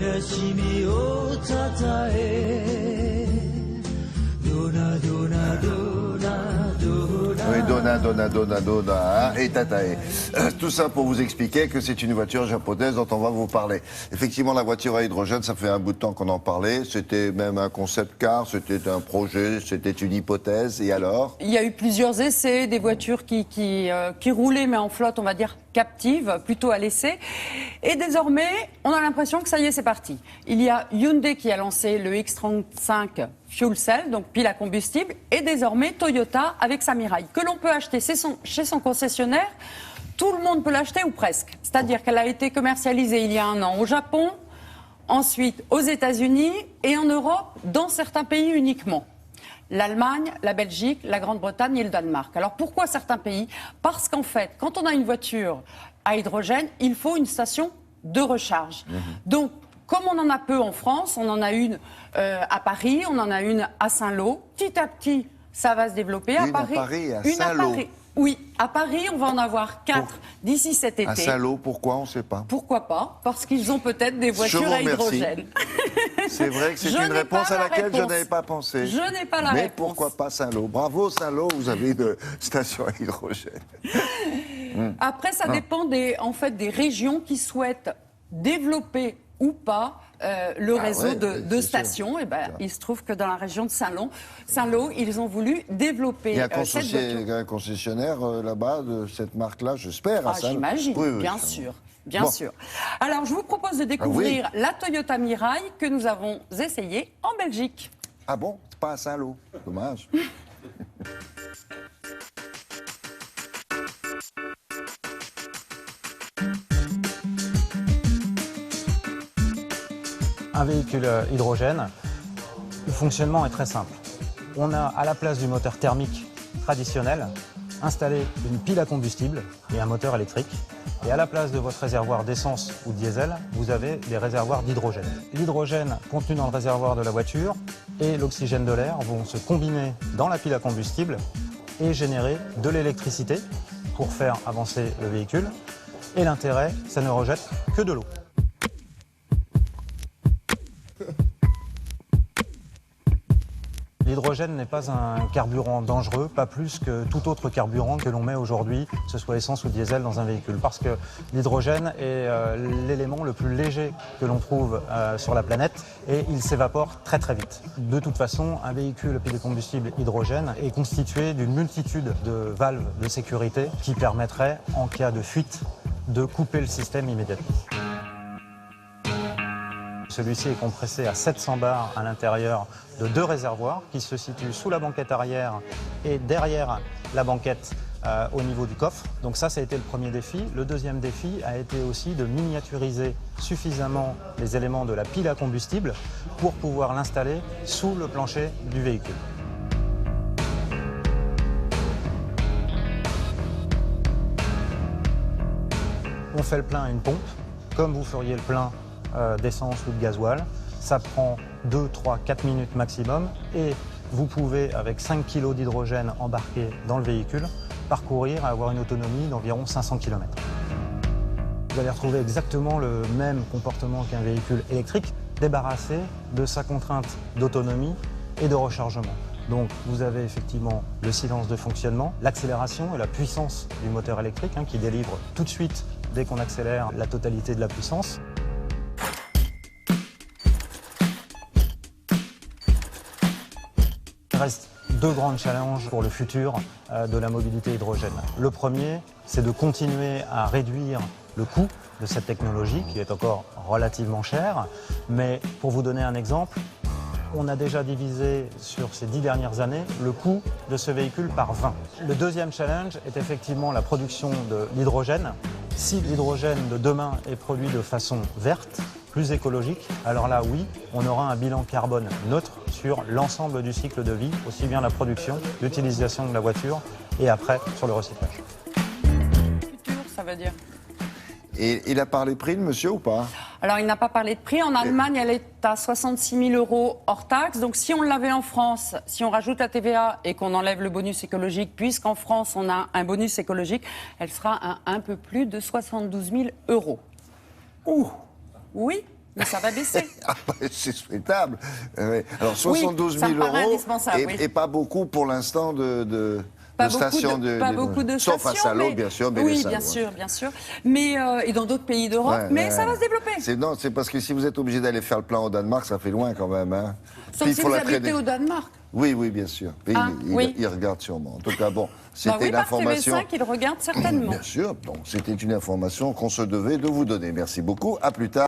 悲しみをたたえドナドナドナドナ Oui, Dona, et Tatae. Tout ça pour vous expliquer que c'est une voiture japonaise dont on va vous parler. Effectivement, la voiture à hydrogène, ça fait un bout de temps qu'on en parlait. C'était même un concept car, c'était un projet, c'était une hypothèse. Et alors ? Il y a eu plusieurs essais, des voitures qui roulaient, mais en flotte, on va dire captive, plutôt à l'essai. Et désormais, on a l'impression que ça y est, c'est parti. Il y a Hyundai qui a lancé le X35 Fuel Cell, donc pile à combustible, et désormais Toyota avec sa Mirai, que l'on peut acheter chez son concessionnaire. Tout le monde peut l'acheter ou presque. C'est-à-dire qu'elle a été commercialisée il y a 1 an au Japon, ensuite aux États-Unis et en Europe, dans certains pays uniquement. L'Allemagne, la Belgique, la Grande-Bretagne et le Danemark. Alors pourquoi certains pays ? Parce qu'en fait, quand on a une voiture à hydrogène, il faut une station de recharge. Donc, comme on en a peu en France, on en a une à Paris, on en a une à Saint-Lô. Petit à petit, ça va se développer. Une à Paris, à Saint-Lô. Oui, à Paris, on va en avoir 4 d'ici cet été. À Saint-Lô, pourquoi ? On ne sait pas. Pourquoi pas ? Parce qu'ils ont peut-être des voitures à hydrogène. C'est vrai que c'est une réponse à laquelle je n'avais pas pensé. Je n'ai pas la réponse. Mais pourquoi pas Saint-Lô ? Bravo Saint-Lô, vous avez une station à hydrogène. Après, ça dépend des régions qui souhaitent développer ou pas le réseau de stations. Et ben, il se trouve que dans la région de Saint-Lô, ils ont voulu développer cette voiture. Il y a un concessionnaire là-bas de cette marque-là, j'espère. Ah, j'imagine, bien sûr. Bien sûr. Alors, je vous propose de découvrir la Toyota Mirai que nous avons essayée en Belgique. Ah bon ? C'est pas à Saint-Lô. Dommage. Un véhicule hydrogène, le fonctionnement est très simple. On a à la place du moteur thermique traditionnel installé une pile à combustible et un moteur électrique. Et à la place de votre réservoir d'essence ou de diesel, vous avez des réservoirs d'hydrogène. L'hydrogène contenu dans le réservoir de la voiture et l'oxygène de l'air vont se combiner dans la pile à combustible et générer de l'électricité pour faire avancer le véhicule. Et l'intérêt, ça ne rejette que de l'eau. L'hydrogène n'est pas un carburant dangereux, pas plus que tout autre carburant que l'on met aujourd'hui, que ce soit essence ou diesel dans un véhicule. Parce que l'hydrogène est l'élément le plus léger que l'on trouve sur la planète et il s'évapore très très vite. De toute façon, un véhicule pile de combustible hydrogène est constitué d'une multitude de valves de sécurité qui permettraient, en cas de fuite, de couper le système immédiatement. Celui-ci est compressé à 700 bars à l'intérieur de 2 réservoirs qui se situent sous la banquette arrière et derrière la banquette au niveau du coffre. Donc ça a été le premier défi. Le deuxième défi a été aussi de miniaturiser suffisamment les éléments de la pile à combustible pour pouvoir l'installer sous le plancher du véhicule. On fait le plein à une pompe, comme vous feriez le plein d'essence ou de gasoil. Ça prend 2, 3, 4 minutes maximum et vous pouvez, avec 5 kg d'hydrogène embarqué dans le véhicule, parcourir et avoir une autonomie d'environ 500 km. Vous allez retrouver exactement le même comportement qu'un véhicule électrique, débarrassé de sa contrainte d'autonomie et de rechargement. Donc vous avez effectivement le silence de fonctionnement, l'accélération et la puissance du moteur électrique qui délivre tout de suite, dès qu'on accélère, la totalité de la puissance. Il reste 2 grands challenges pour le futur de la mobilité hydrogène. Le premier, c'est de continuer à réduire le coût de cette technologie qui est encore relativement chère. Mais pour vous donner un exemple, on a déjà divisé sur ces 10 dernières années le coût de ce véhicule par 20. Le deuxième challenge est effectivement la production de l'hydrogène. Si l'hydrogène de demain est produit de façon verte, plus écologique, alors là oui, on aura un bilan carbone neutre sur l'ensemble du cycle de vie, aussi bien la production, l'utilisation de la voiture et après sur le recyclage. Futur, ça veut dire. Et il a parlé prix, le monsieur, ou pas? Alors, il n'a pas parlé de prix. En Allemagne, elle est à 66 000 € hors taxe. Donc, si on l'avait en France, si on rajoute la TVA et qu'on enlève le bonus écologique, puisqu'en France, on a un bonus écologique, elle sera à un peu plus de 72 000 €. Ouh! Oui, mais ça va baisser. Ah, c'est souhaitable. Alors 72 ça 000 me paraît euros indispensable, et, oui. et pas beaucoup pour l'instant de stations Pas beaucoup de stations. Sauf à Salon, mais... bien sûr. Mais oui, les salons, bien sûr, bien sûr. Mais, et dans d'autres pays d'Europe, Ouais, mais ouais. ça va se développer. Non, c'est parce que si vous êtes obligé d'aller faire le plein au Danemark, ça fait loin quand même. Hein. Sauf Puis, il si faut vous la habitez traîner. au Danemark. Oui, oui, bien sûr. Et Ah, oui. il regarde sûrement. En tout cas, bon, Bah c'était oui, par l'information. TV5, il regarde certainement. Bien sûr, donc c'était une information qu'on se devait de vous donner. Merci beaucoup. À plus tard.